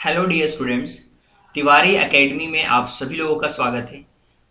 Hello dear students, Tiwari academy में आप सभी लोगों का स्वागत है।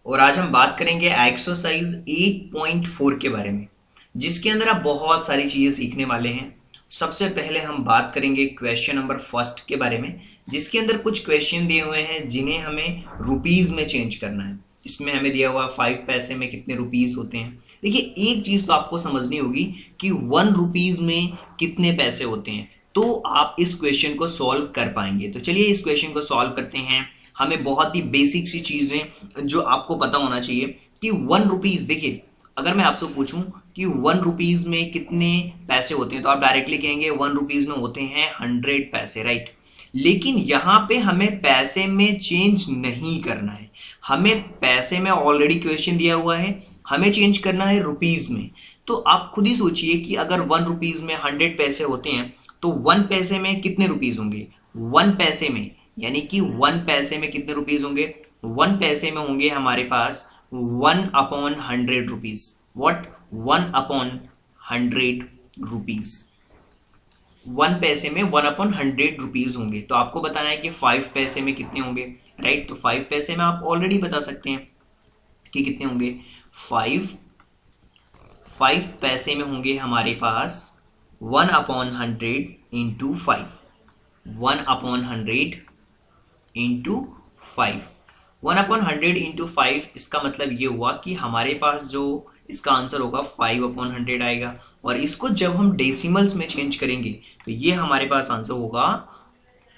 और आज हम बात करेंगे एक्सरसाइज 8.4 के बारे में, जिसके अंदर आप बहुत सारी चीज़ें सीखने वाले हैं। सबसे पहले हम बात करेंगे क्वेश्चन नंबर फर्स्ट के बारे में, जिसके अंदर कुछ क्वेश्चन दिए हुए हैं जिन्हें हमें रुपीज़ में चेंज करना है। इसमें हमें दिया हुआ 5 पैसे में कितने रुपीज़ होते हैं। देखिए, एक चीज़ तो आपको समझनी होगी कि 1 रुपीज़ में कितने पैसे होते हैं, तो आप इस क्वेश्चन को सॉल्व कर पाएंगे। तो चलिए इस क्वेश्चन को सॉल्व करते हैं। हमें बहुत ही बेसिक सी चीजें जो आपको पता होना चाहिए कि 1 रुपीज, देखिए अगर मैं आपसे पूछूं कि 1 रुपीज में कितने पैसे होते हैं, तो आप डायरेक्टली कहेंगे 1 रुपीज में होते हैं 100 पैसे, राइट। लेकिन यहां पे हमें पैसे में चेंज नहीं करना है। हमें पैसे में ऑलरेडी क्वेश्चन दिया हुआ है, हमें चेंज करना है रुपीज में। तो आप खुद ही सोचिए कि अगर 1 रुपीज में 100 पैसे होते हैं तो 1 पैसे में कितने रुपीज होंगे। 1 पैसे में यानी कि 1 पैसे में कितने रुपीज होंगे। 1 पैसे में होंगे हमारे पास 1/100 रुपीज। व्हाट? 1/100 रुपीज। 1 पैसे में 1/100 रुपीज होंगे। तो आपको बताना है कि 5 पैसे में कितने होंगे, राइट। तो 5 पैसे में आप ऑलरेडी बता सकते हैं कि कितने होंगे। 5 पैसे में होंगे हमारे पास 1/100 इंटू 5। 1/100 इंटू 5। 1/100 इंटू 5, इसका मतलब ये हुआ कि हमारे पास जो इसका आंसर होगा 5/100 आएगा। और इसको जब हम डेसिमल्स में चेंज करेंगे तो ये हमारे पास आंसर होगा,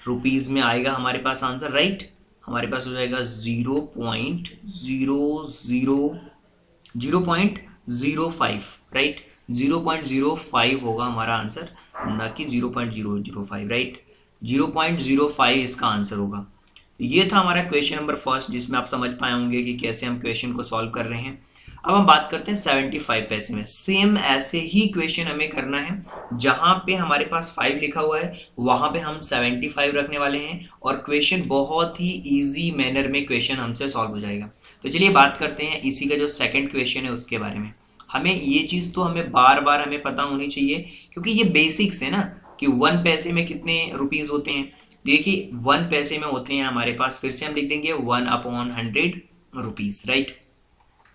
रुपीज में आएगा हमारे पास आंसर, राइट। हमारे पास हो जाएगा 0.05, राइट। 0.05 होगा हमारा आंसर, ना कि 0.005, राइट। 0.05 इसका आंसर होगा। तो ये था हमारा क्वेश्चन नंबर फर्स्ट, जिसमें आप समझ पाए होंगे कि कैसे हम क्वेश्चन को सॉल्व कर रहे हैं। अब हम बात करते हैं 75 पैसे में। सेम ऐसे ही क्वेश्चन हमें करना है। जहां पे हमारे पास 5 लिखा हुआ है वहां पे हम 75 रखने वाले हैं, और क्वेश्चन बहुत ही इजी मैनर में क्वेश्चन हमसे सॉल्व हो जाएगा। तो चलिए बात करते हैं इसी का जो सेकंड क्वेश्चन है उसके बारे में। हमें ये चीज तो हमें बार बार हमें पता होनी चाहिए, क्योंकि ये बेसिक्स है ना, कि 1 पैसे में कितने रुपीज होते हैं। देखिए 1 पैसे में होते हैं हमारे पास, फिर से हम लिख देंगे 1/100 रुपीज, राइट।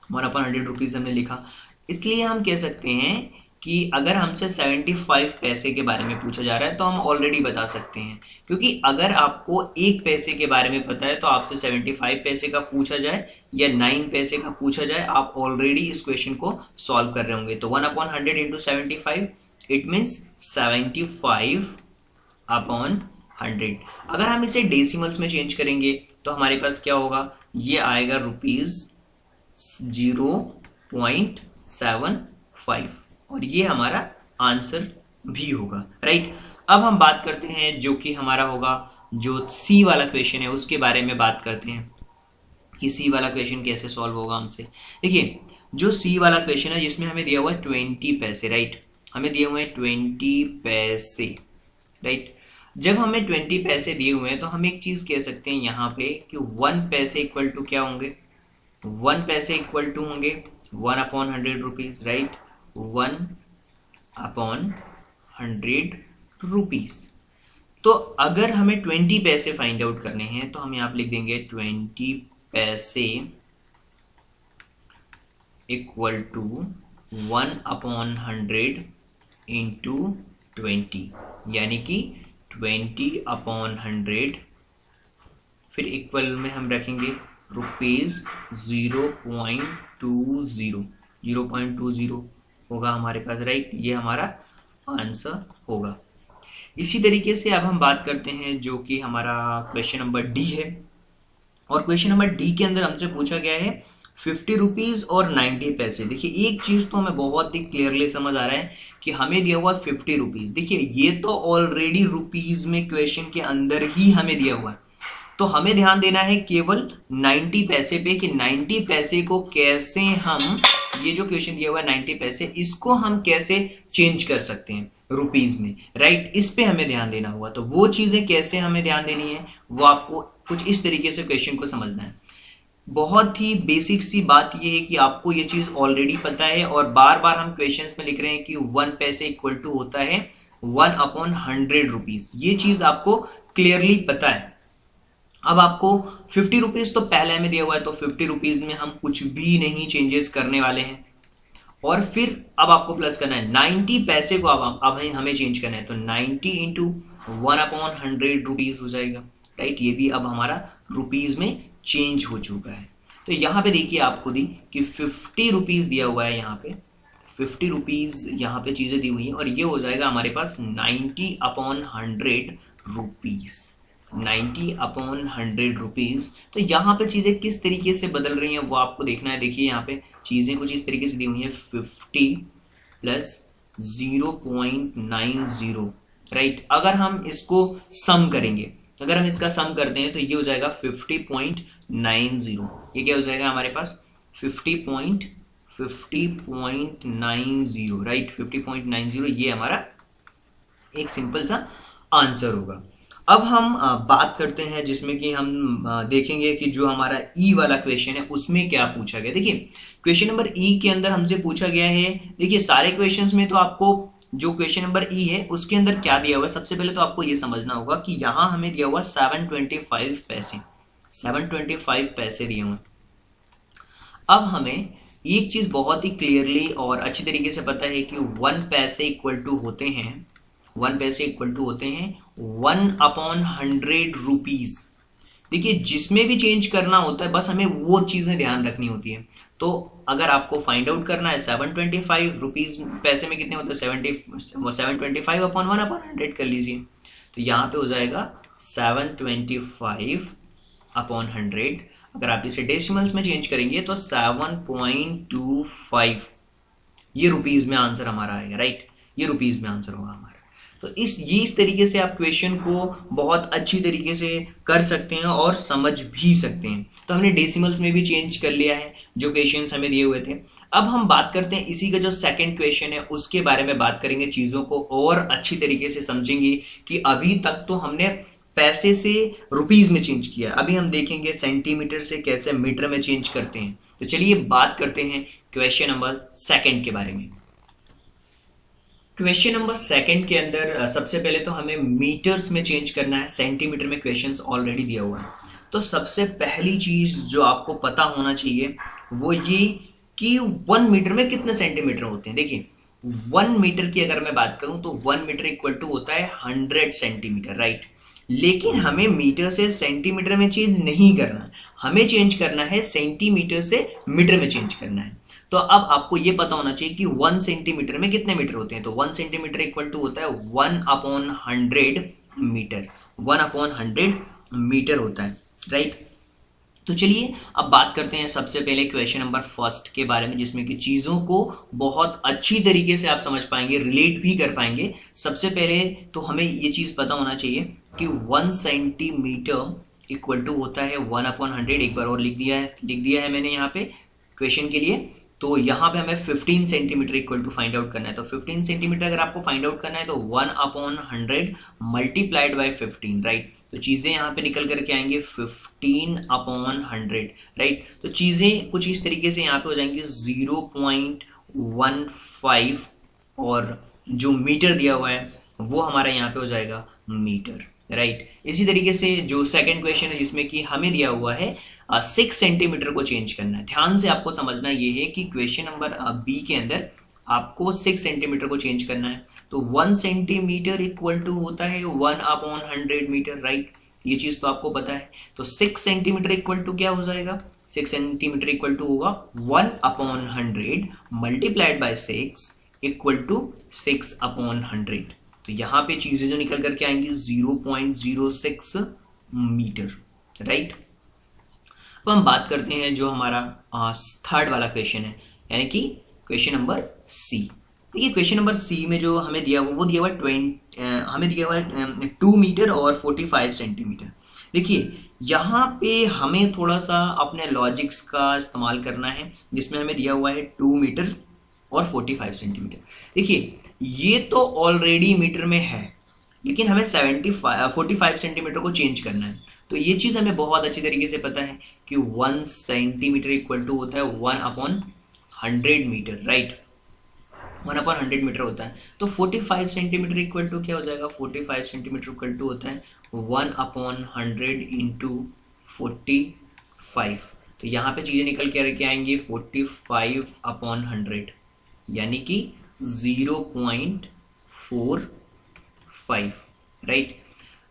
1/100 रुपीज हमने लिखा। इसलिए हम कह सकते हैं कि अगर हमसे 75 पैसे के बारे में पूछा जा रहा है तो हम ऑलरेडी बता सकते हैं, क्योंकि अगर आपको 1 पैसे के बारे में पता है तो आपसे 75 पैसे का पूछा जाए या 9 पैसे का पूछा जाए, आप ऑलरेडी इस क्वेश्चन को सॉल्व कर रहे होंगे। तो 1/100 इंटू 75, इट मीन्स 75/100। अगर हम इसे डेसिमल्स में चेंज करेंगे तो हमारे पास क्या होगा, ये आएगा रुपीज 0.75, और ये हमारा आंसर भी होगा, राइट। अब हम बात करते हैं जो कि हमारा होगा, जो सी वाला क्वेश्चन है उसके बारे में बात करते हैं कि सी वाला क्वेश्चन कैसे सॉल्व होगा हमसे। देखिए जो सी वाला क्वेश्चन है जिसमें हमें दिया हुआ है 20 पैसे, राइट। हमें दिए हुए हैं 20 पैसे, राइट। जब हमें 20 पैसे दिए हुए हैं तो हम एक चीज कह सकते हैं यहाँ पे कि 1 पैसे इक्वल टू क्या होंगे। 1 पैसे इक्वल टू होंगे 1/100 रुपीज, राइट। 1/100 रुपीज। तो अगर हमें 20 पैसे फाइंड आउट करने हैं तो हम यहाँ पे लिख देंगे 20 पैसे इक्वल टू 1/100 इंटू 20, यानी कि 20/100, फिर इक्वल में हम रखेंगे रुपीज 0.20 होगा हमारे पास, राइट। ये हमारा आंसर होगा। इसी तरीके से अब हम बात करते हैं जो कि हमारा क्वेश्चन नंबर डी है। और क्वेश्चन नंबर डी के अंदर हमसे पूछा गया है 50 रुपीज और 90 पैसे। देखिए एक चीज तो हमें बहुत ही क्लियरली समझ आ रहा है कि हमें दिया हुआ 50 रुपीज। देखिए ये तो ऑलरेडी रुपीज में क्वेश्चन के अंदर ही हमें दिया हुआ है, तो हमें ध्यान देना है केवल 90 पैसे पे, कि 90 पैसे को कैसे हम, ये जो क्वेश्चन दिया हुआ है 90 पैसे, इसको हम कैसे चेंज कर सकते हैं रुपीज में, राइट। इस पे हमें ध्यान देना होगा। तो वो चीजें कैसे हमें ध्यान देनी है, वो आपको कुछ इस तरीके से क्वेश्चन को समझना है। बहुत ही बेसिक सी बात यह है कि आपको ये चीज ऑलरेडी पता है, और बार बार हम क्वेश्चंस में लिख रहे हैं कि 1 पैसे इक्वल टू होता है 1/100 रुपीज। ये चीज आपको क्लियरली पता है। अब आपको 50 रुपीज तो पहले हमें दिया हुआ है, तो 50 रुपीज में हम कुछ भी नहीं चेंजेस करने वाले हैं। और फिर अब आपको प्लस करना है 90 पैसे को, अब हमें चेंज करना है, तो 90 इंटू 1/100 रुपीज हो जाएगा, राइट। ये भी अब हमारा रुपीज में चेंज हो चुका है। तो यहाँ पे देखिए आपको दी कि 50 रुपीज दिया हुआ है, यहाँ पे 50 रुपीज यहाँ पे चीजें दी हुई हैं, और ये हो जाएगा हमारे पास 90/100 रुपीज, 90/100 रुपीज। तो यहाँ पे चीजें किस तरीके से बदल रही हैं वो आपको देखना है। देखिए यहाँ पे चीजें कुछ इस तरीके से दी हुई हैं, 50 प्लस 0.90, राइट। अगर हम इसको सम करेंगे, अगर हम इसका सम करते हैं तो ये हो जाएगा 50.90। ये क्या हो जाएगा हमारे पास 50.90, राइट, 50.90। ये हमारा एक सिंपल सा आंसर होगा। अब हम बात करते हैं जिसमें कि हम देखेंगे कि जो हमारा ई वाला क्वेश्चन है उसमें क्या पूछा गया। देखिए क्वेश्चन नंबर ई के अंदर हमसे पूछा गया है, देखिए सारे क्वेश्चंस में तो आपको जो क्वेश्चन नंबर ई है उसके अंदर क्या दिया हुआ है, सबसे पहले तो आपको ये समझना होगा कि यहां हमें दिया हुआ 725 पैसे, 725 पैसे दिए हुए। अब हमें एक चीज बहुत ही क्लियरली और अच्छी तरीके से पता है कि 1 पैसे इक्वल टू होते हैं 1/100 रुपीज। देखिए जिसमें भी चेंज करना होता है बस हमें वो चीजें ध्यान रखनी होती है। तो अगर आपको फाइंड आउट करना है 725 रुपीज पैसे में कितने होते हैं, 725/1/100 कर लीजिए। तो यहाँ पे हो जाएगा 725/100। अगर आप इसे डेसिमल्स में चेंज करेंगे तो 7.25 ये रुपीज में आंसर हमारा आएगा, राइट। ये रुपीज में आंसर होगा हमारा। तो इस तरीके से आप क्वेश्चन को बहुत अच्छी तरीके से कर सकते हैं और समझ भी सकते हैं। तो हमने डेसिमल्स में भी चेंज कर लिया है जो क्वेश्चंस हमें दिए हुए थे। अब हम बात करते हैं इसी का जो सेकंड क्वेश्चन है उसके बारे में बात करेंगे, चीजों को और अच्छी तरीके से समझेंगे कि अभी तक तो हमने पैसे से रुपीज में चेंज किया, अभी हम देखेंगे सेंटीमीटर से कैसे मीटर में चेंज करते हैं। तो चलिए बात करते हैं क्वेश्चन नंबर सेकंड के बारे में। क्वेश्चन नंबर सेकंड के अंदर सबसे पहले तो हमें मीटर्स में चेंज करना है, सेंटीमीटर में क्वेश्चंस ऑलरेडी दिया हुआ है। तो सबसे पहली चीज जो आपको पता होना चाहिए वो ये कि 1 मीटर में कितने सेंटीमीटर होते हैं। देखिए 1 मीटर की अगर मैं बात करूं तो 1 मीटर इक्वल टू होता है 100 सेंटीमीटर, राइट। लेकिन हमें मीटर से सेंटीमीटर में चेंज नहीं करना, हमें चेंज करना है सेंटीमीटर से मीटर में चेंज करना है। तो अब आपको ये पता होना चाहिए कि 1 सेंटीमीटर में कितने मीटर होते हैं। तो 1 सेंटीमीटर इक्वल टू होता है 1/100 मीटर, 1/100 मीटर होता है, राइट। तो चलिए अब बात करते हैं सबसे पहले क्वेश्चन नंबर फर्स्ट के बारे में, जिसमें कि चीजों को बहुत अच्छी तरीके से आप समझ पाएंगे, रिलेट भी कर पाएंगे। सबसे पहले तो हमें ये चीज पता होना चाहिए कि 1 सेंटीमीटर इक्वल टू होता है 1/100। एक बार और लिख दिया है मैंने यहाँ पे क्वेश्चन के लिए। तो यहाँ पे हमें 15 centimetre equal to find out करना है। तो 15 सेंटीमीटर अगर आपको फाइंड आउट करना है तो 1/100 मल्टीप्लाइड बाय 15, राइट। तो चीजें यहाँ पे निकल करके आएंगे 15/100, राइट। तो चीजें कुछ इस तरीके से यहाँ पे हो जाएंगी 0.15 और जो मीटर दिया हुआ है वो हमारा यहाँ पे हो जाएगा मीटर, राइट। इसी तरीके से जो सेकंड क्वेश्चन है जिसमें कि हमें दिया हुआ है 6 सेंटीमीटर को चेंज करना है। ध्यान से आपको समझना ये है कि क्वेश्चन नंबर बी के अंदर आपको 6 सेंटीमीटर को चेंज करना है। तो 1 सेंटीमीटर इक्वल टू होता है 1/100 मीटर, राइट। ये चीज तो आपको पता है। तो 6 सेंटीमीटर इक्वल टू क्या हो जाएगा, 6 सेंटीमीटर इक्वल टू होगा 1/100 मल्टीप्लाइड बाय 6 इक्वल टू 6/100। तो यहाँ पे चीजें जो निकल करके आएंगी 0.06 मीटर, राइट। अब हम बात करते हैं जो हमारा थर्ड वाला क्वेश्चन है, यानी कि क्वेश्चन नंबर सी। देखिए क्वेश्चन नंबर सी में जो हमें दिया हुआ वो दिया हुआ हमें दिया हुआ है 2 मीटर और 45 सेंटीमीटर। देखिए यहाँ पे हमें थोड़ा सा अपने लॉजिक्स का इस्तेमाल करना है, जिसमें हमें दिया हुआ है 2 मीटर और 45 सेंटीमीटर। देखिए ये तो ऑलरेडी मीटर में है, लेकिन हमें 45 सेंटीमीटर को चेंज करना है। तो ये चीज हमें बहुत अच्छी तरीके से पता है कि 1 सेंटीमीटर इक्वल टू होता है 1/100 मीटर, राइट। 1/100 मीटर होता है। तो 45 सेंटीमीटर इक्वल टू क्या हो जाएगा, 45 सेंटीमीटर इक्वल टू होता है 1/100 इंटू 45। तो यहाँ पे चीज़ें निकल के आएंगी 45/100 यानी कि 0.45, राइट।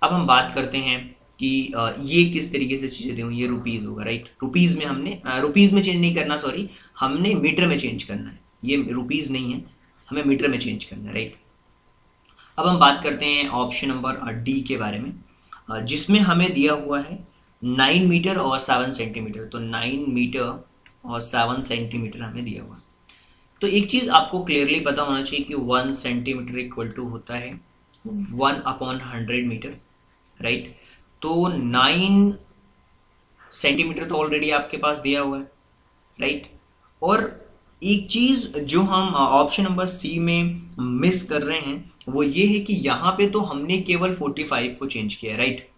अब हम बात करते हैं कि ये किस तरीके से चीज़ें दी हुई, ये रुपीज़ होगा, राइट। रुपीज़ में हमने रुपीज़ में चेंज नहीं करना, सॉरी, हमने मीटर में चेंज करना है। ये रुपीज़ नहीं है, हमें मीटर में चेंज करना है, राइट। अब हम बात करते हैं ऑप्शन नंबर डी के बारे में, जिसमें हमें दिया हुआ है 9 मीटर और 7 सेंटीमीटर। तो 9 मीटर और 7 सेंटीमीटर हमें दिया हुआ। तो एक चीज़ आपको क्लियरली पता होना चाहिए कि 1 सेंटीमीटर इक्वल टू होता है 1/100 मीटर, राइट। तो 9 सेंटीमीटर तो ऑलरेडी आपके पास दिया हुआ है, राइट। और एक चीज़ जो हम ऑप्शन नंबर सी में मिस कर रहे हैं वो ये है कि यहाँ पे तो हमने केवल 45 को चेंज किया है, राइट।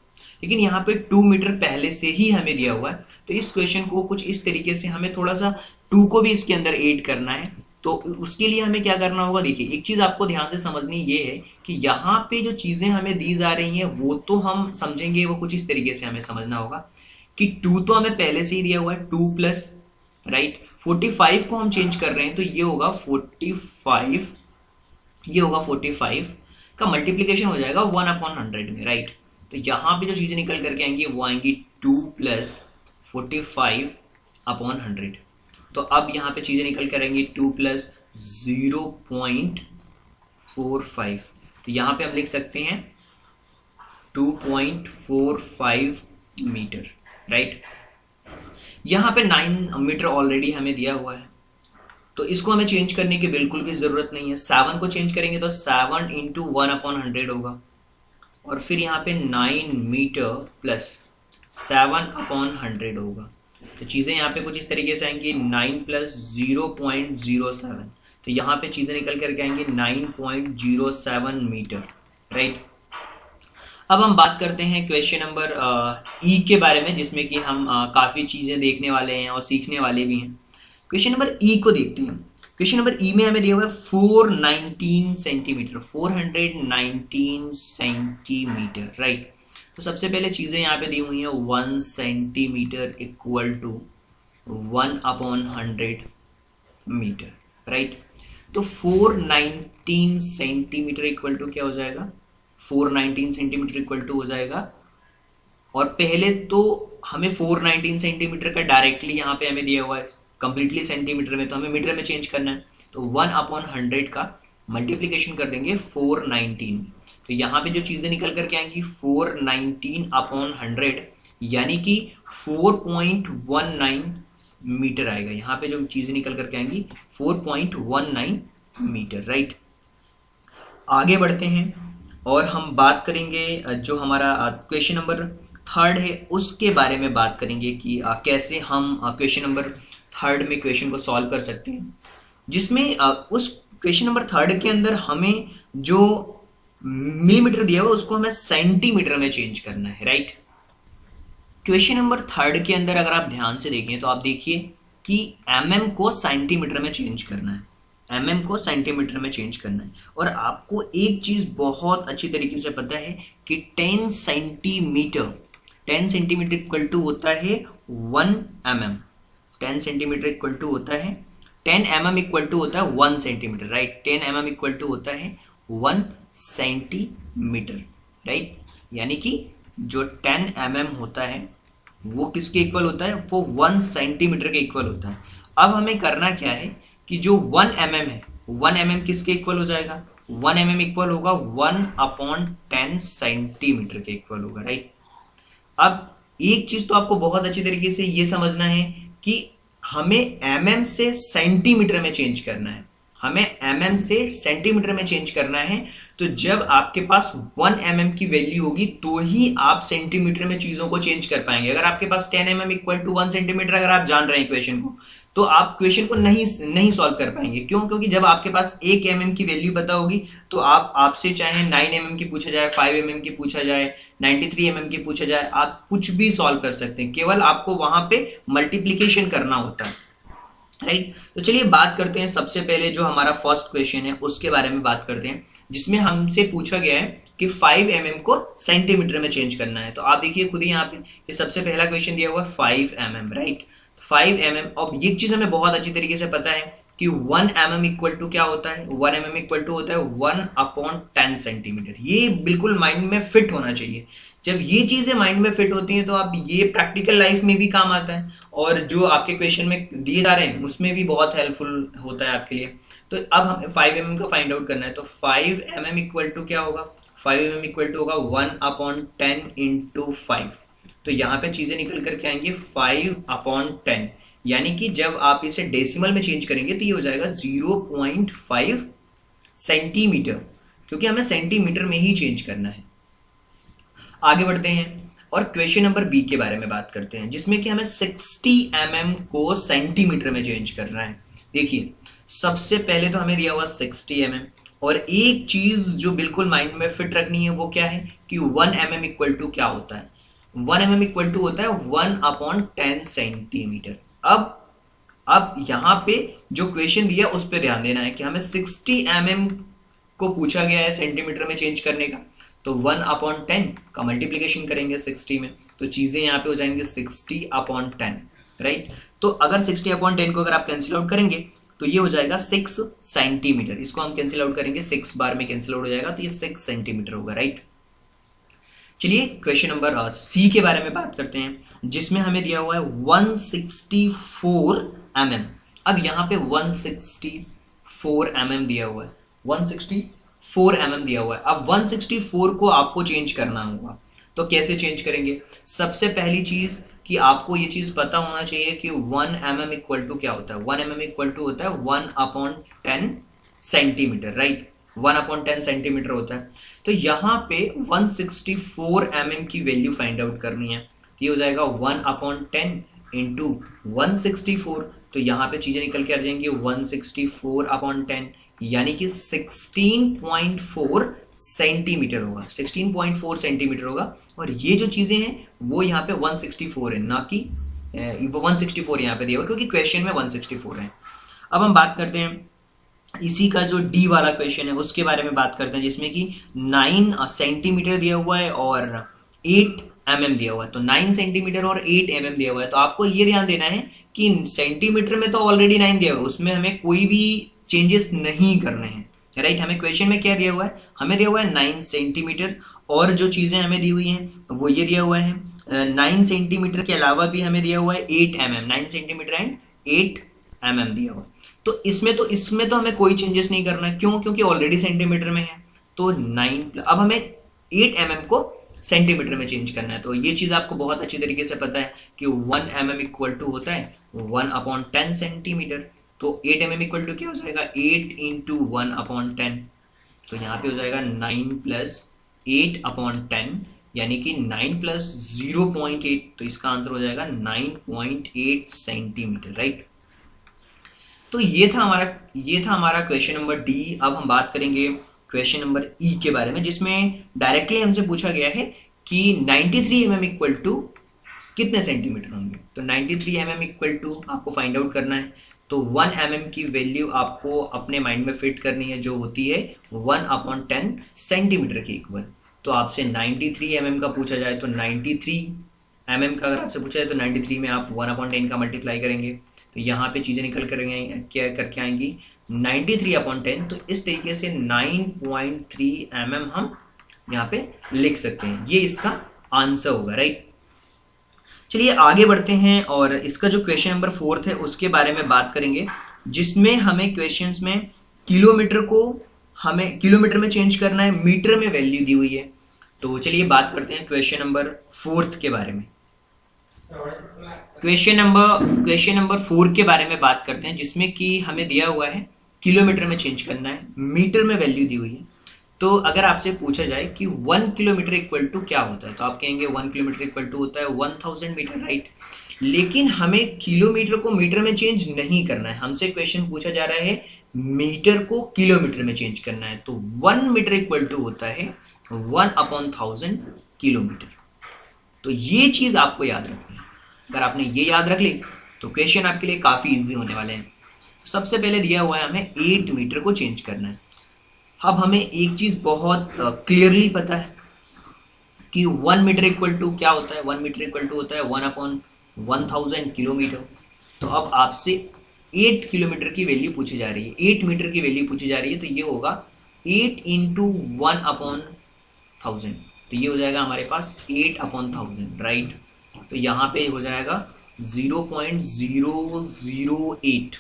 लेकिन यहाँ पे 2 मीटर पहले से ही हमें दिया हुआ है। तो इस क्वेश्चन को कुछ इस तरीके से हमें थोड़ा सा 2 को भी इसके अंदर ऐड करना है। तो उसके लिए हमें क्या करना होगा, देखिए एक चीज़ आपको ध्यान से समझनी ये है कि यहाँ पे जो चीज़ें हमें दी जा रही हैं वो तो हम समझेंगे, वो कुछ इस तरीके से हमें समझना होगा कि 2 तो हमें पहले से ही दिया हुआ है, 2 प्लस, राइट। 45 को हम चेंज कर रहे हैं तो ये होगा 45, ये होगा 45 का मल्टीप्लीकेशन हो जाएगा 1/100 में, राइट। तो यहाँ पे जो चीज़ें निकल करके आएंगी वो आएंगी 2 प्लस 45/100। तो अब यहाँ पे चीज़ें निकल कर आएंगी 2 प्लस 0.45। तो यहाँ पे हम लिख सकते हैं 2.45 मीटर, राइट। यहाँ पे 9 मीटर ऑलरेडी हमें दिया हुआ है, तो इसको हमें चेंज करने की बिल्कुल भी ज़रूरत नहीं है। 7 को चेंज करेंगे तो 7 इंटू 1/100 होगा, और फिर यहाँ पे 9 मीटर प्लस 7/100 होगा। तो चीज़ें यहाँ पे कुछ इस तरीके से आएंगी 9 प्लस 0.07। तो यहाँ पे चीज़ें निकल करके आएंगी 9.07 मीटर, राइट। अब हम बात करते हैं क्वेश्चन नंबर ई के बारे में, जिसमें कि हम काफ़ी चीज़ें देखने वाले हैं और सीखने वाले भी हैं। क्वेश्चन नंबर ई को देखते हैं। क्वेश्चन नंबर ई में हमें दिया हुआ है 419 सेंटीमीटर, 419 सेंटीमीटर, राइट। तो सबसे पहले चीज़ें यहाँ पे दी हुई हैं 1 centimetre equal to 1/100 metre, right. तो 419 सेंटीमीटर इक्वल टू क्या हो जाएगा, 419 सेंटीमीटर इक्वल टू हो जाएगा, और पहले तो हमें 419 सेंटीमीटर का डायरेक्टली यहाँ पे हमें दिया हुआ है कंप्लीटली सेंटीमीटर में, तो हमें मीटर में चेंज करना है। तो 1/100 का मल्टीप्लीकेशन कर देंगे 419 में। तो यहाँ पे जो चीज़ें निकल करके आएंगी 419/100 यानी कि 4.19 मीटर आएगा। यहाँ पे जो चीज़ें निकल करके आएंगी 4.19 मीटर, राइट। आगे बढ़ते हैं और हम बात करेंगे जो हमारा क्वेश्चन नंबर 3 है उसके बारे में बात करेंगे कि कैसे हम क्वेश्चन नंबर 3 में क्वेश्चन को सॉल्व कर सकते हैं, जिसमें उस क्वेश्चन नंबर 3 के अंदर हमें जो मिलीमीटर दिया हुआ उसको हमें सेंटीमीटर में चेंज करना है, राइट। क्वेश्चन नंबर 3 के अंदर अगर आप ध्यान से देखें तो आप देखिए कि mm को सेंटीमीटर में चेंज करना है, mm को सेंटीमीटर में चेंज करना है। और आपको एक चीज बहुत अच्छी तरीके से पता है कि 10 सेंटीमीटर इक्वल टू होता है 1 mm, 10 सेंटीमीटर इक्वल टू होता है 10 mm इक्वल टू होता है 1 centimetre, right. 10 mm equal to होता है 1 सेंटीमीटर, राइट। यानी कि जो 10 mm होता है वो किसके इक्वल होता है, वो 1 सेंटीमीटर के इक्वल होता है। अब हमें करना क्या है कि जो 1 mm है 1 mm किसके इक्वल हो जाएगा, 1 mm इक्वल होगा 1/10 सेंटीमीटर के इक्वल होगा, राइट। अब एक चीज तो आपको बहुत अच्छी तरीके से ये समझना है कि हमें mm से सेंटीमीटर में चेंज करना है, हमें mm से सेंटीमीटर में चेंज करना है। तो जब आपके पास 1 mm की वैल्यू होगी तो ही आप सेंटीमीटर में चीजों को चेंज कर पाएंगे। अगर आपके पास 10 mm इक्वल टू 1 सेंटीमीटर अगर आप जान रहे हैं क्वेश्चन को, तो आप क्वेश्चन को नहीं सॉल्व कर पाएंगे। क्यों? क्योंकि जब आपके पास 1 mm की वैल्यू पता होगी तो आपसे चाहे 9 mm की पूछा जाए, 5 mm की पूछा जाए, 93 mm की पूछा जाए, आप कुछ भी सॉल्व कर सकते हैं। केवल आपको वहां पे मल्टीप्लीकेशन करना होता है। राइट। तो चलिए बात करते हैं, सबसे पहले जो हमारा फर्स्ट क्वेश्चन है उसके बारे में बात करते हैं, जिसमें हमसे पूछा गया है कि 5 mm को सेंटीमीटर में चेंज करना है। तो आप देखिए खुद ही यहाँ पे, ये सबसे पहला क्वेश्चन दिया हुआ है 5 mm, राइट। 5 mm, अब ये चीज हमें बहुत अच्छी तरीके से पता है कि 1 mm इक्वल टू क्या होता है, 1 mm इक्वल टू होता है 1/10 सेंटीमीटर। ये बिल्कुल माइंड में फिट होना चाहिए। जब ये चीजें माइंड में फिट होती हैं तो आप ये प्रैक्टिकल लाइफ में भी काम आता है, और जो आपके क्वेश्चन में दिए जा रहे हैं उसमें भी बहुत हेल्पफुल होता है आपके लिए। तो अब हमें 5 mm का फाइंड आउट करना है। तो 5 mm इक्वल टू क्या होगा, 5 mm इक्वल टू होगा 1/10 इंटू 5। तो यहाँ पे चीजें निकल करके आएंगी 5/10, यानी कि जब आप इसे डेसिमल में चेंज करेंगे तो ये हो जाएगा 0.5 सेंटीमीटर, क्योंकि हमें सेंटीमीटर में ही चेंज करना है। आगे बढ़ते हैं और क्वेश्चन नंबर बी के बारे में बात करते हैं, जिसमें कि हमें 60 mm को सेंटीमीटर में चेंज करना है। देखिए सबसे पहले तो हमें दिया हुआ 60 mm, और एक चीज जो बिल्कुल माइंड में फिट रखनी है वो क्या है कि 1 mm इक्वल टू क्या होता है, 1 mm इक्वल टू होता है 1/10 सेंटीमीटर। अब यहां पे जो क्वेश्चन दिया उस पर ध्यान देना है कि हमें 60 mm को पूछा गया है सेंटीमीटर में चेंज करने का, तो 1/10 का मल्टीप्लीकेशन करेंगे 60 में, तो चीजें यहाँ पे हो जाएंगे 60/10, राइट। तो अगर 60/10 को अगर आप कैंसिल आउट करेंगे तो ये हो जाएगा 6 सेंटीमीटर। इसको हम कैंसिल आउट करेंगे, 6 बार में कैंसिल आउट हो जाएगा, तो ये 6 सेंटीमीटर होगा, राइट। चलिए क्वेश्चन नंबर सी के बारे में बात करते हैं, जिसमें हमें दिया हुआ है 164 mm। अब यहाँ पे 164 mm दिया हुआ है, 164 mm दिया हुआ है। अब 164 को आपको चेंज करना होगा, तो कैसे चेंज करेंगे? सबसे पहली चीज कि आपको ये चीज पता होना चाहिए कि 1 mm इक्वल टू क्या होता है, 1 mm इक्वल टू होता है 1/10 सेंटीमीटर, राइट। 1/10 सेंटीमीटर होता है। तो यहाँ पे 164 mm की वैल्यू फाइंड आउट करनी है, तो ये हो जाएगा 1/10 इंटू 164। तो यहाँ पे चीजें निकल के आ जाएंगी 164/10, यानी कि 16.4 सेंटीमीटर होगा, 16.4 सेंटीमीटर होगा। और ये जो चीजें हैं वो यहाँ पे 164 है, ना कि 164 यहाँ पे दिया हुआ, क्योंकि क्वेश्चन में 164 है। अब हम बात करते हैं इसी का जो डी वाला क्वेश्चन है उसके बारे में बात करते हैं, जिसमें कि 9 सेंटीमीटर दिया हुआ है और 8 mm दिया हुआ है। तो 9 सेंटीमीटर और 8 mm दिया हुआ है। तो आपको ये ध्यान देना है कि सेंटीमीटर में तो ऑलरेडी 9 दिया हुआ है, उसमें हमें कोई भी चेंजेस नहीं करने हैं, राइट। हमें क्वेश्चन में क्या दिया हुआ है, हमें दिया हुआ है 9 सेंटीमीटर, और जो चीजें हमें दी हुई हैं वो ये दिया हुआ है 9 सेंटीमीटर के अलावा भी हमें दिया हुआ है 8 mm, 9 सेंटीमीटर एंड 8 mm दिया हुआ। तो इसमें तो हमें कोई चेंजेस नहीं करना है, क्यों? क्योंकि ऑलरेडी सेंटीमीटर में है। तो 9 अब हमें 8 mm को सेंटीमीटर में चेंज करना है। तो ये चीज आपको बहुत अच्छी तरीके से पता है कि 1 mm इक्वल टू होता है 1/10 सेंटीमीटर। तो 8 mm इक्वल टू क्या हो जाएगा, 8 इंटू 1/10। तो यहाँ पे हो जाएगा 9 प्लस 8/10, यानी कि 9 प्लस 0.8, तो इसका आंसर हो जाएगा 9.8 सेंटीमीटर, राइट। तो ये था हमारा क्वेश्चन नंबर डी। अब हम बात करेंगे क्वेश्चन नंबर ई के बारे में, जिसमें डायरेक्टली हमसे पूछा गया है कि 93 mm इक्वल टू कितने सेंटीमीटर होंगे। तो 93 mm इक्वल टू आपको फाइंड आउट करना है। तो 1 mm की वैल्यू आपको अपने माइंड में फिट करनी है, जो होती है 1/10 सेंटीमीटर के इक्वल। तो आपसे 93 mm का पूछा जाए तो 93 mm का अगर आपसे पूछा जाए तो 93 में आप 1/10 का मल्टीप्लाई करेंगे, तो यहाँ पे चीजें निकल कर क्या करके आएंगी 93/10। तो इस तरीके से 9.3 mm हम यहाँ पे लिख सकते हैं, ये इसका आंसर होगा, राइट। चलिए आगे बढ़ते हैं और इसका जो क्वेश्चन नंबर 4 है उसके बारे में बात करेंगे, जिसमें हमें क्वेश्चंस में किलोमीटर को हमें किलोमीटर में चेंज करना है, मीटर में वैल्यू दी हुई है। तो चलिए बात करते हैं क्वेश्चन नंबर 4 के बारे में। क्वेश्चन नंबर 4 के बारे में बात करते हैं, जिसमें कि हमें दिया हुआ है किलोमीटर में चेंज करना है, मीटर में वैल्यू दी हुई है। तो अगर आपसे पूछा जाए कि 1 किलोमीटर इक्वल टू क्या होता है, तो आप कहेंगे 1 किलोमीटर इक्वल टू होता है 1000 मीटर, राइट। लेकिन हमें किलोमीटर को मीटर में चेंज नहीं करना है, हमसे क्वेश्चन पूछा जा रहा है मीटर को किलोमीटर में चेंज करना है। तो 1 मीटर इक्वल टू होता है 1/1000 किलोमीटर। तो ये चीज आपको याद रखनी है। अगर आपने ये याद रख ली तो क्वेश्चन आपके लिए काफ़ी इजी होने वाले हैं। सबसे पहले दिया हुआ है हमें 8 मीटर को चेंज करना है। अब हमें एक चीज़ बहुत क्लियरली पता है कि 1 मीटर इक्वल टू क्या होता है। 1 मीटर इक्वल टू होता है 1/1000 किलोमीटर। तो अब आपसे 8 किलोमीटर की वैल्यू पूछी जा रही है, 8 मीटर की वैल्यू पूछी जा रही है, तो ये होगा 8 इंटू 1/1000। तो ये हो जाएगा हमारे पास 8/1000, राइट। तो यहाँ पे हो जाएगा 0.008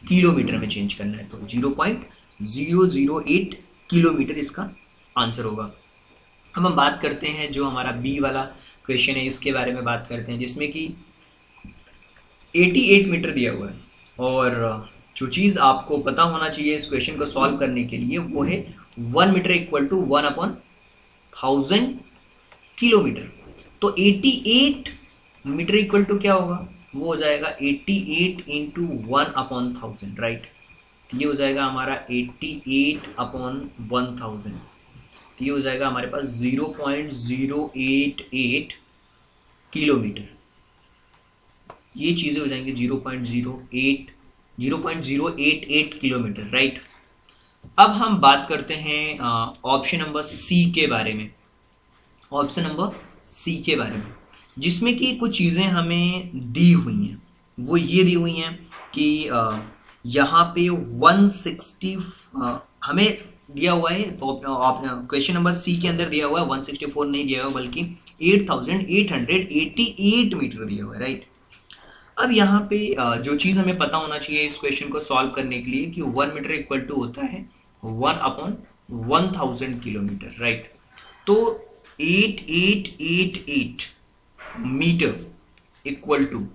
किलोमीटर में चेंज करना है, तो 0.008 किलोमीटर इसका आंसर होगा। अब हम बात करते हैं जो हमारा बी वाला क्वेश्चन है, इसके बारे में बात करते हैं, जिसमें कि 88 मीटर दिया हुआ है। और जो चीज़ आपको पता होना चाहिए इस क्वेश्चन को सॉल्व करने के लिए वो है 1 मीटर इक्वल टू 1/1000 किलोमीटर। तो 88 मीटर इक्वल टू क्या होगा, वो हो जाएगा 88 इंटू 1/1000, राइट। तो ये हो जाएगा हमारा 88/1000। तो ये हो जाएगा हमारे पास 0.088 किलोमीटर। ये चीज़ें हो जाएंगी 0.088 किलोमीटर, राइट। अब हम बात करते हैं ऑप्शन नंबर सी के बारे में। ऑप्शन नंबर सी के बारे में, जिसमें कि कुछ चीज़ें हमें दी हुई हैं। वो ये दी हुई हैं कि यहाँ पे 160 हमें दिया हुआ है। तो क्वेश्चन नंबर सी के अंदर दिया हुआ है 164 नहीं दिया हुआ, बल्कि 8888 मीटर दिया हुआ है, राइट। अब यहाँ पे जो चीज़ हमें पता होना चाहिए इस क्वेश्चन को सॉल्व करने के लिए कि 1 मीटर इक्वल टू होता है 1/1000 किलोमीटर, राइट। तो 8888 मीटर इक्वल टू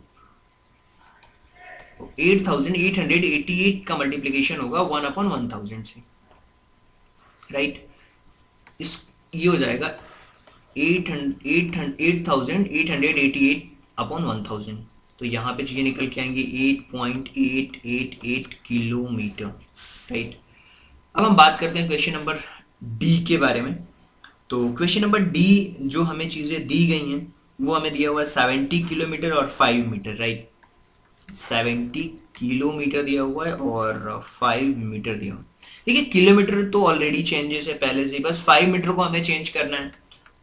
8888 का मल्टीप्लीकेशन होगा 1/1000 से, राइट। इस ये हो जाएगा 8888 तो यहाँ पे चीजें निकल के आएंगी 8.888 किलोमीटर, राइट। अब हम बात करते हैं क्वेश्चन नंबर डी के बारे में। तो क्वेश्चन नंबर डी जो हमें चीजें दी गई हैं वो हमें दिया हुआ है 70 किलोमीटर और 5 मीटर, राइट। 70 किलोमीटर दिया हुआ है और 5 मीटर दिया हुआ है। देखिए किलोमीटर तो ऑलरेडी चेंजेस है पहले से, बस 5 मीटर को हमें चेंज करना है।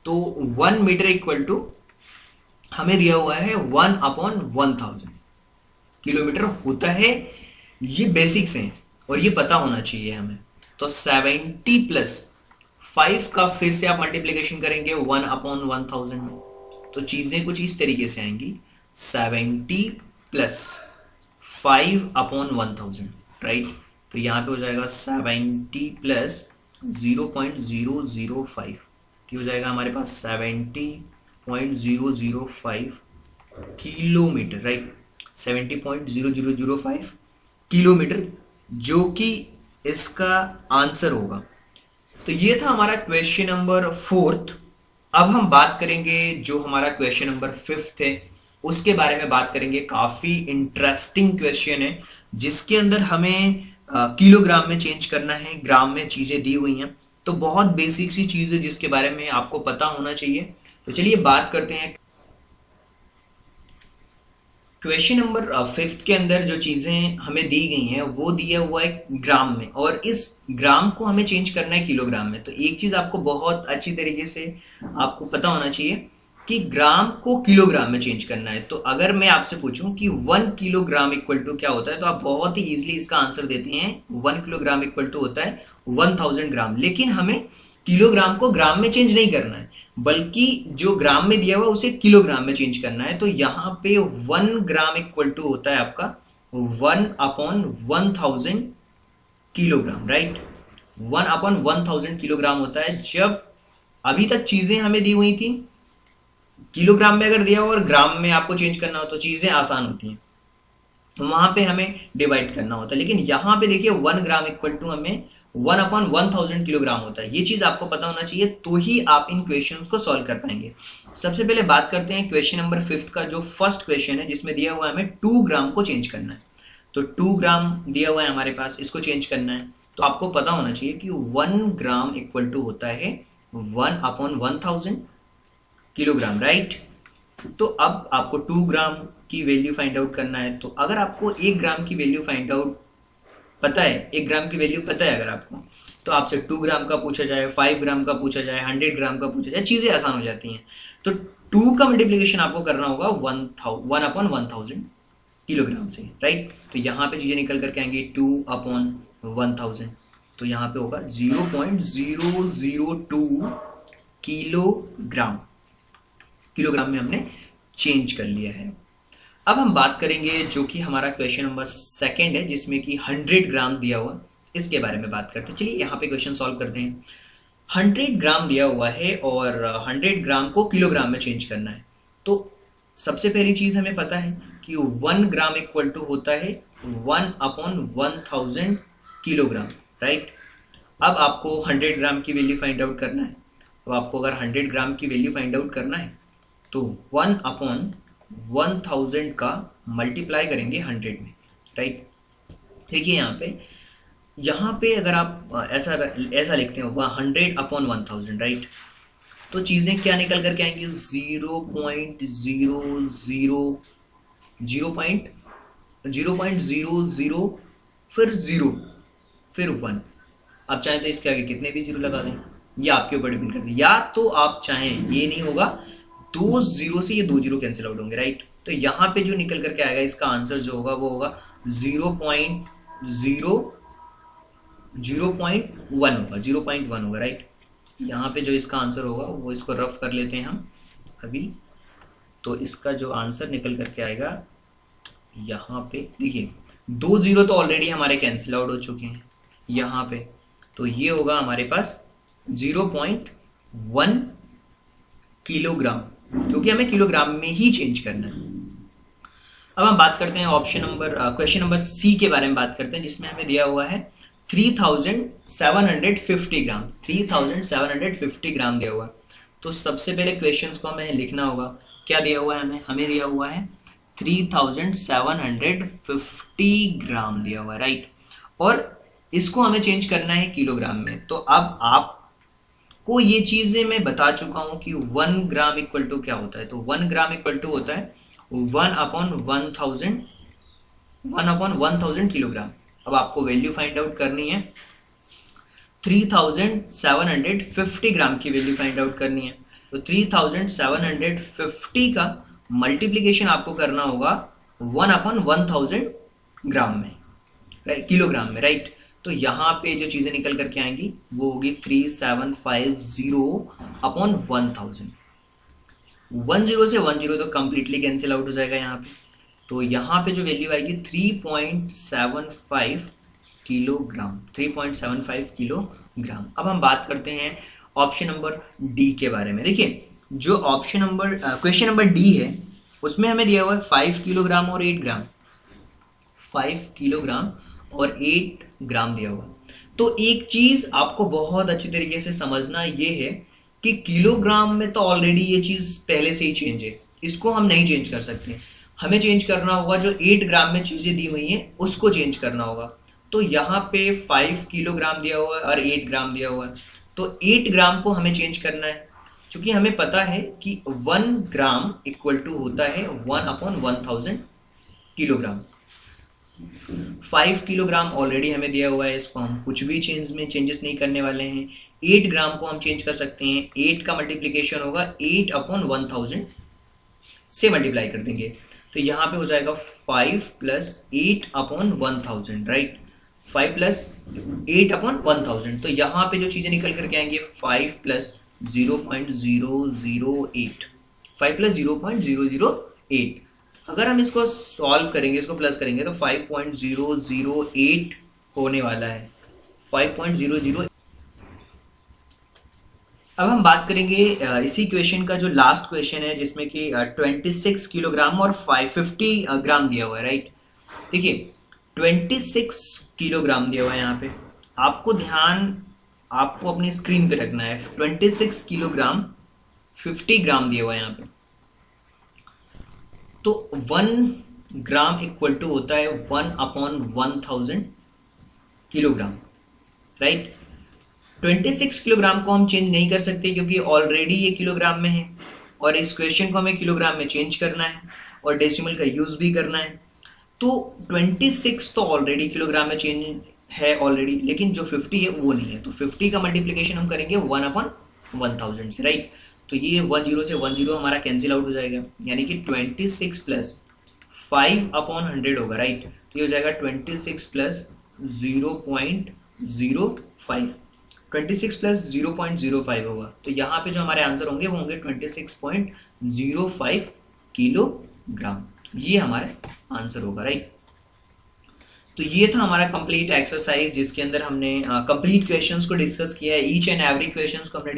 तो 1 मीटर इक्वल टू हमें दिया हुआ है 1/1000 किलोमीटर होता है। ये बेसिक्स हैं और ये पता होना चाहिए हमें। तो 70 प्लस 5 का फिर से आप मल्टीप्लीकेशन करेंगे 1/1000 में, तो चीजें कुछ इस तरीके से आएंगी 70 प्लस 5/1000, राइट। तो यहाँ पे हो जाएगा 70 प्लस 0.005, तो हो जाएगा हमारे पास 70.005 किलोमीटर, राइट। 70.0005 किलोमीटर जो कि इसका आंसर होगा। तो ये था हमारा क्वेश्चन नंबर 4। अब हम बात करेंगे जो हमारा क्वेश्चन नंबर 5 है उसके बारे में बात करेंगे। काफी इंटरेस्टिंग क्वेश्चन है जिसके अंदर हमें किलोग्राम में चेंज करना है, ग्राम में चीजें दी हुई हैं। तो बहुत बेसिक सी चीज है जिसके बारे में आपको पता होना चाहिए। तो चलिए बात करते हैं। क्वेश्चन नंबर 5 के अंदर जो चीजें हमें दी गई हैं वो दिया हुआ है ग्राम में, और इस ग्राम को हमें चेंज करना है किलोग्राम में। तो एक चीज आपको बहुत अच्छी तरीके से आपको पता होना चाहिए कि ग्राम को किलोग्राम में चेंज करना है। तो अगर मैं आपसे पूछूं कि 1 किलोग्राम इक्वल टू क्या होता है, तो आप बहुत ही इजीली इसका आंसर देते हैं। 1 किलोग्राम इक्वल टू होता है 1000 ग्राम। लेकिन हमें किलोग्राम को ग्राम में चेंज नहीं करना है, बल्कि जो ग्राम में दिया हुआ उसे किलोग्राम में चेंज करना है। तो यहाँ पे 1 ग्राम इक्वल टू होता है आपका 1/1000 किलोग्राम, राइट। 1/1000 किलोग्राम होता है। जब अभी तक चीजें हमें दी हुई थी किलोग्राम में अगर दिया हो और ग्राम में आपको चेंज करना हो तो चीजें आसान होती हैं, तो वहां पे हमें डिवाइड करना होता है। लेकिन यहाँ पे देखिए 1 ग्राम इक्वल टू हमें 1/1000 किलोग्राम होता है। ये चीज आपको पता होना चाहिए, तो ही आप इन क्वेश्चंस को सॉल्व कर पाएंगे। सबसे पहले बात करते हैं क्वेश्चन नंबर 5 का जो फर्स्ट क्वेश्चन है, जिसमें दिया हुआ है हमें 2 ग्राम को चेंज करना है। तो 2 ग्राम दिया हुआ है हमारे पास, इसको चेंज करना है। तो आपको पता होना चाहिए कि 1 ग्राम इक्वल टू होता है 1/1000 किलोग्राम, राइट। तो अब आपको 2 ग्राम की वैल्यू फाइंड आउट करना है, तो अगर आपको 1 ग्राम की वैल्यू फाइंड आउट पता है, 1 ग्राम की वैल्यू पता है अगर आपको, तो आपसे 2 ग्राम का पूछा जाए, 5 ग्राम का पूछा जाए, 100 ग्राम का पूछा जाए, चीज़ें आसान हो जाती हैं। तो 2 का मल्टीप्लीकेशन आपको करना होगा 1/1000 किलोग्राम से, राइट। तो यहाँ पे चीज़ें निकल करके आएंगी 2/1000, तो यहाँ पे होगा 0.002 किलोग्राम। किलोग्राम में हमने चेंज कर लिया है। अब हम बात करेंगे जो कि हमारा क्वेश्चन नंबर 2 है, जिसमें कि 100 ग्राम दिया हुआ, इसके बारे में बात करते हैं। चलिए यहाँ पे क्वेश्चन सॉल्व करते हैं। 100 ग्राम दिया हुआ है और 100 ग्राम को किलोग्राम में चेंज करना है। तो सबसे पहली चीज हमें पता है कि 1 ग्राम इक्वल टू होता है 1/1000 किलोग्राम, राइट। अब आपको 100 ग्राम की वैल्यू फाइंड आउट करना है। तो आपको अगर 100 ग्राम की वैल्यू फाइंड आउट करना है तो 1/1000 का मल्टीप्लाई करेंगे 100 में, राइट। देखिए यहाँ पे अगर आप ऐसा लिखते हो 100/1000, राइट, तो चीज़ें क्या निकल करके आएंगी 0.00 फिर 0 फिर 1। आप चाहें तो इसके आगे कितने भी 0 लगा दें, ये आपके ऊपर डिपेंड करती है। या तो आप चाहें, ये नहीं होगा, 2 0 से ये 2 0 कैंसिल आउट होंगे, राइट। तो यहाँ पे जो निकल करके आएगा इसका आंसर जो होगा वो होगा 0.1 होगा, राइट। यहाँ पे जो इसका आंसर होगा वो इसको रफ कर लेते हैं हम अभी। तो इसका जो आंसर निकल करके आएगा यहाँ पे, देखिए 2 0 तो ऑलरेडी हमारे कैंसिल आउट हो चुके हैं यहाँ पे, तो ये होगा हमारे पास 0.1 किलोग्राम, क्योंकि हमें किलोग्राम में ही चेंज करना है। अब हम बात करते हैं क्वेश्चन नंबर सी के बारे में बात करते हैं, जिसमें हमें दिया हुआ है 3750 ग्राम। 3750 ग्राम दिया हुआ है। तो सबसे पहले क्वेश्चंस को हमें लिखना होगा। क्या दिया हुआ है हमें दिया हुआ है 3750 ग्राम दिया हुआ है, राइट। और इसको हमें चेंज करना है किलोग्राम में। तो अब आपको ये चीजें मैं बता चुका हूं कि 1 ग्राम इक्वल टू क्या होता है। तो 1 ग्राम इक्वल टू होता है 1/1000 किलोग्राम। अब आपको वैल्यू फाइंड आउट करनी है 3750 ग्राम की वैल्यू फाइंड आउट करनी है। तो 3750 का मल्टीप्लीकेशन आपको करना होगा 1/1000 ग्राम में, राइट, किलोग्राम में, राइट। तो यहाँ पे जो चीजें निकल करके आएंगी वो होगी 3750/1000। 10 से 10 तो कंप्लीटली कैंसिल आउट हो जाएगा यहाँ पे। तो यहाँ पे जो वैल्यू आएगी 3.75 किलोग्राम, 3.75 किलोग्राम। अब हम बात करते हैं ऑप्शन नंबर डी के बारे में। देखिए जो क्वेश्चन नंबर डी है उसमें हमें दिया हुआ है 5 किलोग्राम और 8 ग्राम, 5 किलोग्राम और 8 ग्राम दिया हुआ। तो एक चीज आपको बहुत अच्छी तरीके से समझना ये है कि किलोग्राम में तो ऑलरेडी ये चीज पहले से ही चेंज है, इसको हम नहीं चेंज कर सकते। हमें चेंज करना होगा जो 8 ग्राम में चीजें दी हुई हैं उसको चेंज करना होगा। तो यहाँ पे 5 किलोग्राम दिया हुआ है और 8 ग्राम दिया हुआ है। तो 8 ग्राम को हमें चेंज करना है, क्योंकि हमें पता है कि 1 ग्राम इक्वल टू होता है 1/1000 किलोग्राम। 5 किलोग्राम ऑलरेडी हमें दिया हुआ है, इसको हम कुछ भी चेंजेस नहीं करने वाले हैं। 8 ग्राम को हम चेंज कर सकते हैं। 8 का मल्टीप्लीकेशन होगा 8/1000 से मल्टीप्लाई कर देंगे। तो यहाँ पे हो जाएगा 5 + 8/1000, राइट, 5 + 8/1000। तो यहाँ पे जो चीजें निकल करके आएंगे 5 + 0.008, 5 + 0.008। अगर हम इसको सॉल्व करेंगे, इसको प्लस करेंगे तो 5.008 होने वाला है, 5.008। अब हम बात करेंगे इसी क्वेश्चन का जो लास्ट क्वेश्चन है, जिसमें कि 26 किलोग्राम और 550 ग्राम दिया हुआ है, राइट। देखिए 26 किलोग्राम दिया हुआ है यहाँ पे, आपको अपनी स्क्रीन पे रखना है। 26 किलोग्राम 50 ग्राम दिया हुआ है यहाँ पे। तो 1 ग्राम इक्वल टू होता है 1/1000 किलोग्राम, राइट। 26 किलोग्राम को हम चेंज नहीं कर सकते क्योंकि ऑलरेडी ये किलोग्राम में है और इस क्वेश्चन को हमें किलोग्राम में चेंज करना है। और डेसिमल का यूज भी करना है। तो 26 तो ऑलरेडी किलोग्राम में चेंज है ऑलरेडी, लेकिन जो 50 है वो नहीं है। तो 50 का मल्टीप्लीकेशन हम करेंगे 1/1000 से, राइट। तो ये 10 से 10 हमारा कैंसिल आउट हो जाएगा, यानी कि 26 प्लस 5/100 होगा, राइट। तो ये हो जाएगा 26 प्लस 0.05, 26 प्लस 0.05 होगा। तो यहाँ पे जो हमारे आंसर होंगे वो होंगे 26.05 किलोग्राम। ये हमारा आंसर होगा, राइट। तो ये था हमारा कंप्लीट एक्सरसाइज, जिसके अंदर हमने कंप्लीट क्वेश्चंस को डिस्कस किया है। ईच एंड एवरी क्वेश्चंस को हमने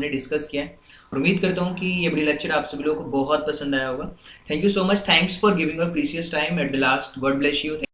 डिस्कस किया है। और उम्मीद करता हूँ कि ये वीडियो लेक्चर आप सभी लोगों को बहुत पसंद आया होगा। Thank you so much, thanks for giving your precious time at the last. God bless you.